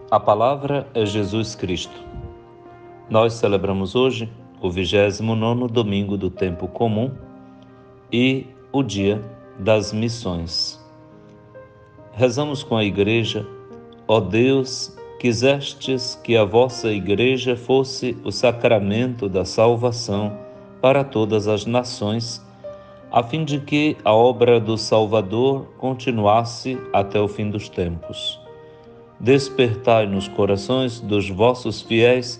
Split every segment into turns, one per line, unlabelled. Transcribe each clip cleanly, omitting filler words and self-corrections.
A palavra é Jesus Cristo. Nós celebramos hoje o 29º domingo do tempo comum e o dia das missões. Rezamos com a Igreja: ó Deus, quisestes que a vossa Igreja fosse o sacramento da salvação para todas as nações, a fim de que a obra do Salvador continuasse até o fim dos tempos. Despertai nos corações dos vossos fiéis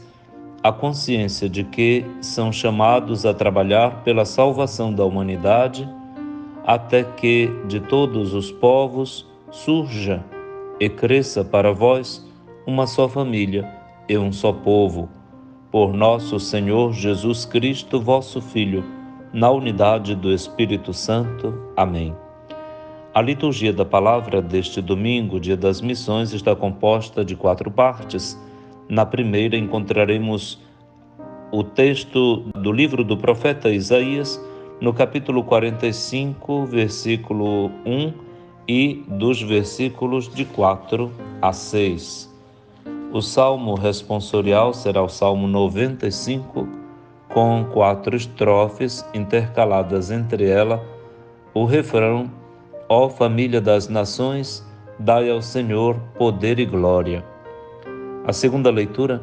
a consciência de que são chamados a trabalhar pela salvação da humanidade, até que de todos os povos surja e cresça para vós uma só família e um só povo, por nosso Senhor Jesus Cristo, vosso Filho, na unidade do Espírito Santo. Amém. A liturgia da palavra deste domingo, dia das missões, está composta de 4 partes. Na primeira encontraremos o texto do livro do profeta Isaías, no capítulo 45, versículo 1 e dos versículos de 4 a 6. O salmo responsorial será o Salmo 95, com 4 estrofes intercaladas entre elas o refrão: ó família das nações, dai ao Senhor poder e glória. A segunda leitura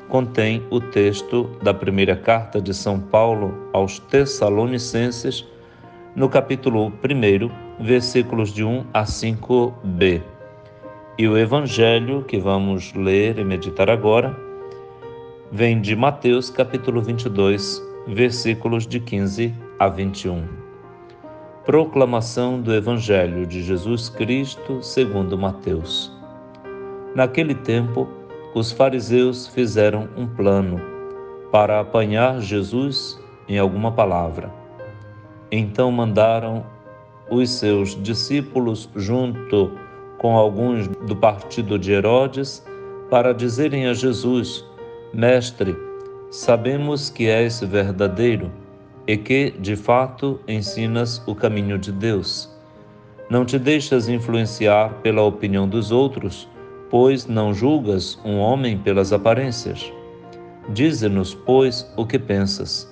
contém o texto da primeira carta de São Paulo aos Tessalonicenses, no capítulo 1, versículos de 1 a 5b. E o evangelho que vamos ler e meditar agora vem de Mateus, capítulo 22, versículos de 15 a 21. Proclamação do Evangelho de Jesus Cristo segundo Mateus. Naquele tempo, os fariseus fizeram um plano para apanhar Jesus em alguma palavra. Então mandaram os seus discípulos junto com alguns do partido de Herodes para dizerem a Jesus: Mestre, sabemos que és verdadeiro e que, de fato, ensinas o caminho de Deus. Não te deixas influenciar pela opinião dos outros, pois não julgas um homem pelas aparências. Dize-nos, pois, o que pensas.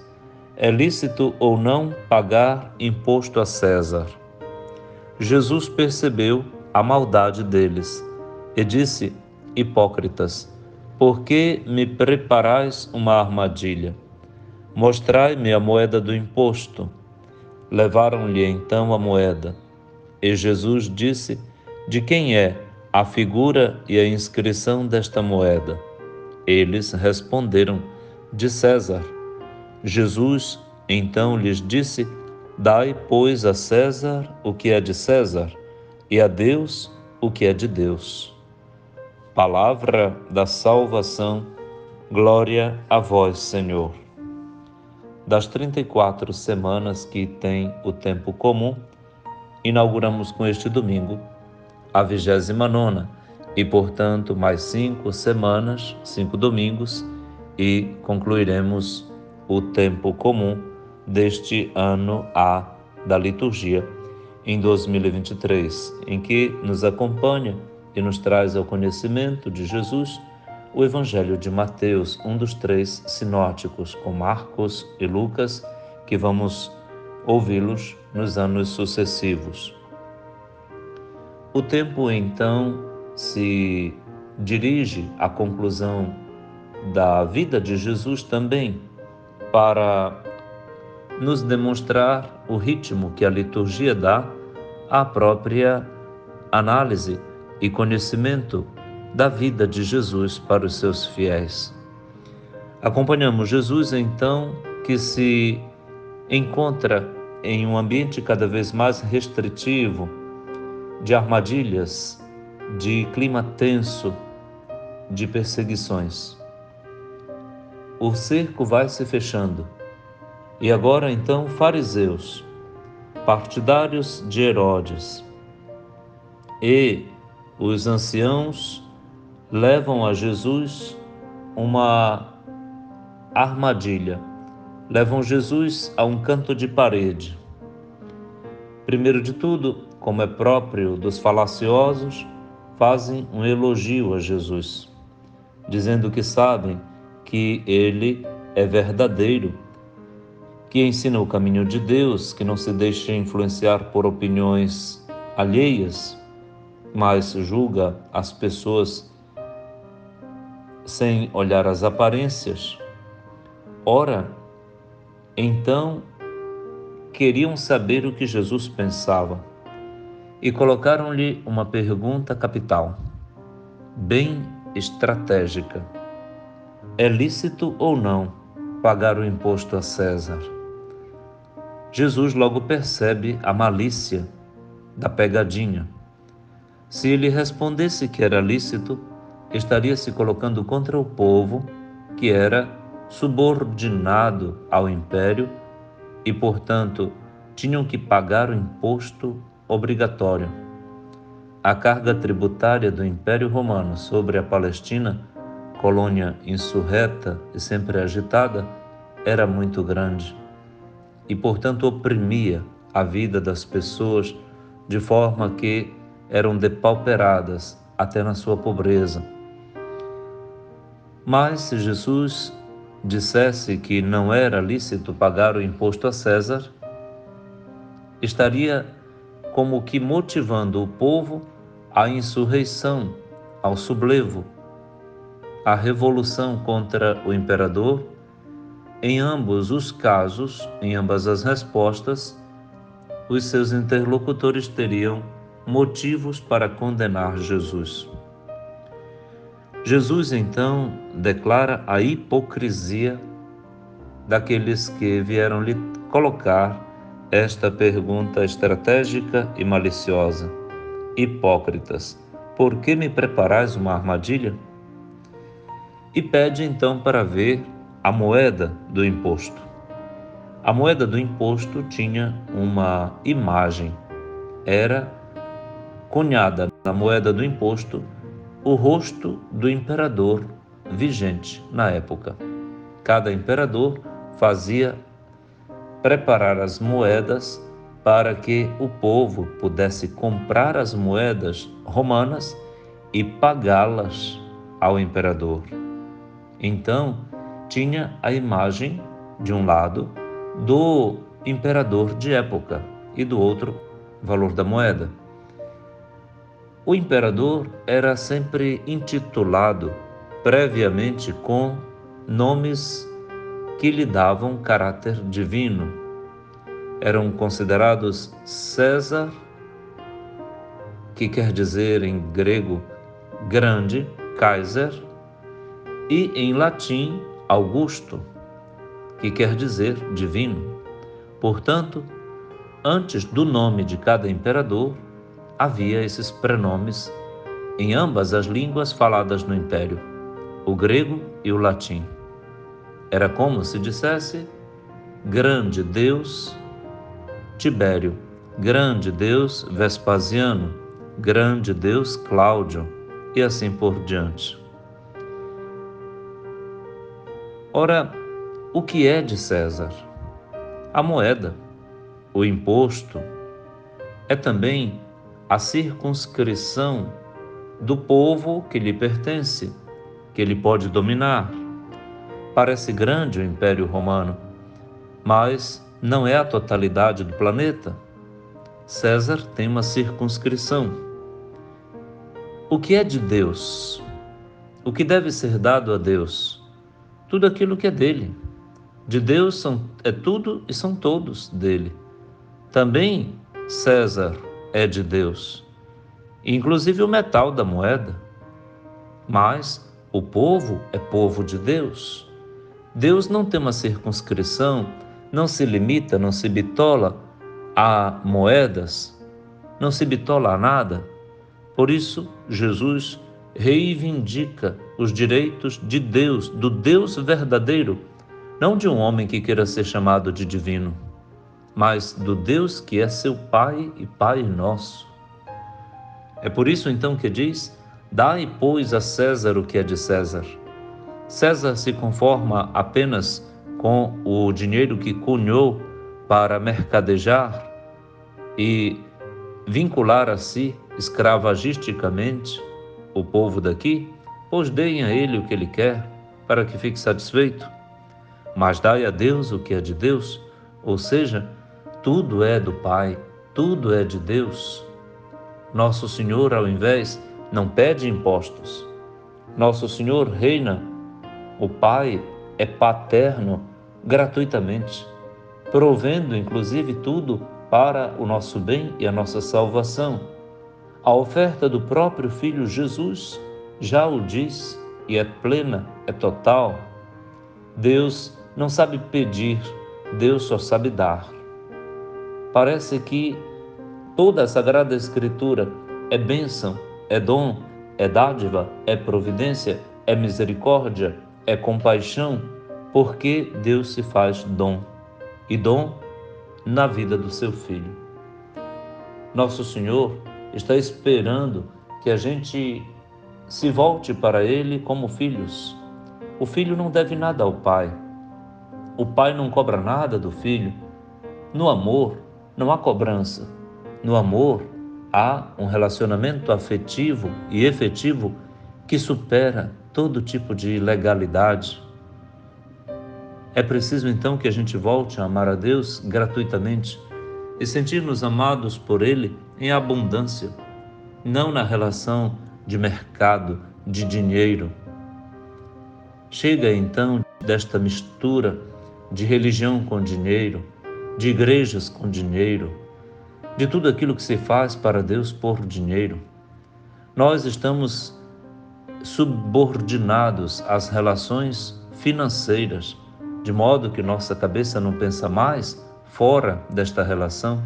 É lícito ou não pagar imposto a César? Jesus percebeu a maldade deles e disse: Hipócritas, por que me preparais uma armadilha? Mostrai-me a moeda do imposto. Levaram-lhe então a moeda. E Jesus disse: de quem é a figura e a inscrição desta moeda? Eles responderam: de César. Jesus então lhes disse: dai, pois, a César o que é de César, e a Deus o que é de Deus. Palavra da salvação. Glória a vós, Senhor. Das 34 semanas que tem o tempo comum, inauguramos com este domingo a 29ª e, portanto, mais 5 semanas, 5 domingos, e concluiremos o tempo comum deste ano A da liturgia em 2023, em que nos acompanha e nos traz ao conhecimento de Jesus o Evangelho de Mateus, um dos 3 sinóticos, com Marcos e Lucas, que vamos ouvi-los nos anos sucessivos. O tempo, então, se dirige à conclusão da vida de Jesus também, para nos demonstrar o ritmo que a liturgia dá à própria análise e conhecimento da vida de Jesus para os seus fiéis. Acompanhamos Jesus, então, que se encontra em um ambiente cada vez mais restritivo, de armadilhas, de clima tenso, de perseguições. O cerco vai se fechando. E agora, então, fariseus, partidários de Herodes, e os anciãos levam a Jesus uma armadilha. Levam Jesus a um canto de parede. Primeiro de tudo, como é próprio dos falaciosos, fazem um elogio a Jesus. dizendo que sabem que ele é verdadeiro, que ensina o caminho de Deus, que não se deixa influenciar por opiniões alheias, mas julga as pessoas sem olhar as aparências. Ora, então, queriam saber o que Jesus pensava e colocaram-lhe uma pergunta capital, bem estratégica: é lícito ou não pagar o imposto a César? Jesus logo percebe a malícia da pegadinha. Se ele respondesse que era lícito, estaria se colocando contra o povo, que era subordinado ao império e, portanto, tinham que pagar o imposto obrigatório. A carga tributária do Império Romano sobre a Palestina, colônia insurreta e sempre agitada, era muito grande e, portanto, oprimia a vida das pessoas de forma que eram depauperadas até na sua pobreza. Mas se Jesus dissesse que não era lícito pagar o imposto a César, estaria como que motivando o povo à insurreição, ao sublevo, à revolução contra o imperador. Em ambos os casos, em ambas as respostas, os seus interlocutores teriam motivos para condenar Jesus. Jesus, então, declara a hipocrisia daqueles que vieram lhe colocar esta pergunta estratégica e maliciosa. Hipócritas, por que me preparais uma armadilha? E pede então para ver a moeda do imposto. A moeda do imposto tinha uma imagem. Era cunhada na moeda do imposto o rosto do imperador vigente na época. Cada imperador fazia preparar as moedas para que o povo pudesse comprar as moedas romanas e pagá-las ao imperador. Então, tinha a imagem, de um lado, do imperador de época e do outro, valor da moeda. O imperador era sempre intitulado previamente com nomes que lhe davam caráter divino. Eram considerados César, que quer dizer em grego grande, Kaiser, e em latim Augusto, que quer dizer divino. Portanto, antes do nome de cada imperador, havia esses prenomes em ambas as línguas faladas no império, o grego e o latim. Era como se dissesse grande Deus Tibério, grande Deus Vespasiano, grande Deus Cláudio, e assim por diante. Ora, o que é de César? A moeda, o imposto, é também a circunscrição do povo que lhe pertence, que ele pode dominar. Parece grande o Império Romano, mas não é a totalidade do planeta. César tem uma circunscrição. O que é de Deus? O que deve ser dado a Deus? Tudo aquilo que é dele. De Deus é tudo e são todos dele. Também César é de Deus, inclusive o metal da moeda. Mas o povo é povo de Deus. Deus não tem uma circunscrição, não se limita, não se bitola a moedas, não se bitola a nada. Por isso, Jesus reivindica os direitos de Deus, do Deus verdadeiro, não de um homem que queira ser chamado de divino, mas do Deus que é seu Pai e Pai nosso. É por isso então que diz: dai, pois, a César o que é de César. César se conforma apenas com o dinheiro que cunhou para mercadejar e vincular a si escravagisticamente o povo daqui? pois deem a ele o que ele quer, para que fique satisfeito. Mas dai a Deus o que é de Deus, ou seja, tudo é do Pai, tudo é de Deus. Nosso Senhor, ao invés, não pede impostos. Nosso Senhor reina, o Pai é paterno gratuitamente, provendo inclusive tudo para o nosso bem e a nossa salvação. A oferta do próprio Filho Jesus já o diz e é plena, é total. Deus não sabe pedir, Deus só sabe dar. Parece que toda a Sagrada Escritura é bênção, é dom, é dádiva, é providência, é misericórdia, é compaixão, porque Deus se faz dom, e dom na vida do seu Filho. Nosso Senhor está esperando que a gente se volte para Ele como filhos. O filho não deve nada ao pai. O pai não cobra nada do filho. No amor, não há cobrança. No amor, há um relacionamento afetivo e efetivo que supera todo tipo de legalidade. É preciso então que a gente volte a amar a Deus gratuitamente e sentir-nos amados por Ele em abundância, não na relação de mercado, de dinheiro. Chega então desta mistura de religião com dinheiro, de igrejas com dinheiro, de tudo aquilo que se faz para Deus por dinheiro. Nós estamos subordinados às relações financeiras, de modo que nossa cabeça não pensa mais fora desta relação.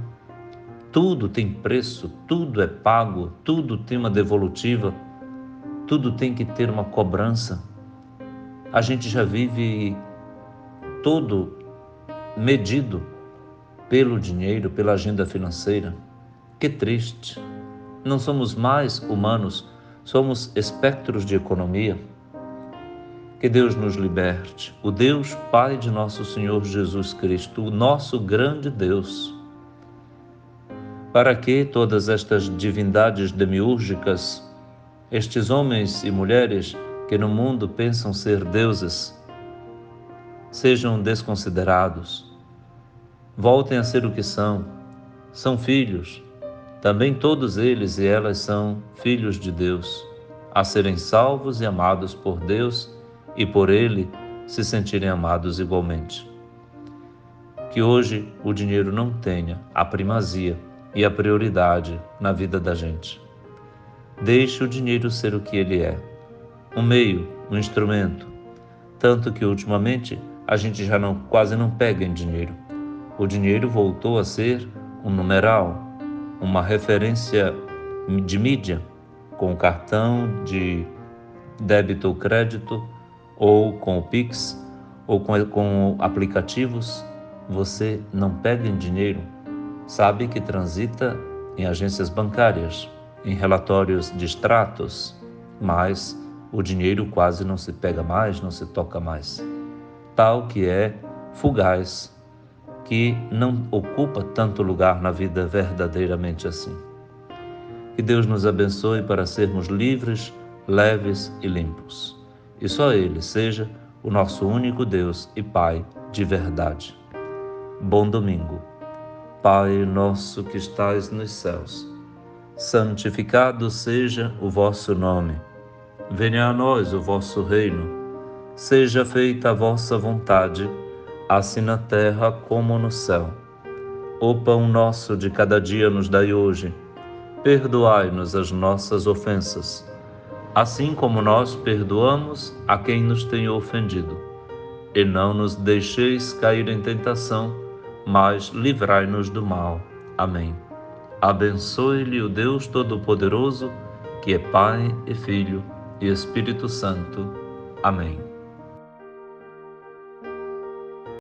Tudo tem preço, tudo é pago, tudo tem uma devolutiva, tudo tem que ter uma cobrança. A gente já vive todo medido pelo dinheiro, pela agenda financeira. Que triste! Não somos mais humanos, somos espectros de economia. Que Deus nos liberte, o Deus Pai de nosso Senhor Jesus Cristo, o nosso grande Deus. Para que todas estas divindades demiúrgicas, estes homens e mulheres que no mundo pensam ser deuses, sejam desconsiderados, voltem a ser o que são filhos. Também todos eles e elas são filhos de Deus, a serem salvos e amados por Deus e por Ele se sentirem amados igualmente. Que hoje o dinheiro não tenha a primazia e a prioridade na vida da gente. Deixe o dinheiro ser o que ele é, um meio, um instrumento, tanto que ultimamente a gente já quase não pega em dinheiro. O dinheiro voltou a ser um numeral, uma referência de mídia, com o cartão de débito ou crédito, ou com o Pix, ou com aplicativos. Você não pega em dinheiro, sabe que transita em agências bancárias, em relatórios de extratos, mas o dinheiro quase não se pega mais, não se toca mais. Tal que é fugaz, que não ocupa tanto lugar na vida verdadeiramente assim. Que Deus nos abençoe para sermos livres, leves e limpos. E só Ele seja o nosso único Deus e Pai de verdade. Bom domingo. Pai nosso que estais nos céus, santificado seja o vosso nome. Venha a nós o vosso reino. Seja feita a vossa vontade, assim na terra como no céu. O pão nosso de cada dia nos dai hoje. Perdoai-nos as nossas ofensas, assim como nós perdoamos a quem nos tem ofendido. E não nos deixeis cair em tentação, mas livrai-nos do mal. Amém. Abençoe-lhe o Deus Todo-Poderoso, que é Pai e Filho e Espírito Santo. Amém.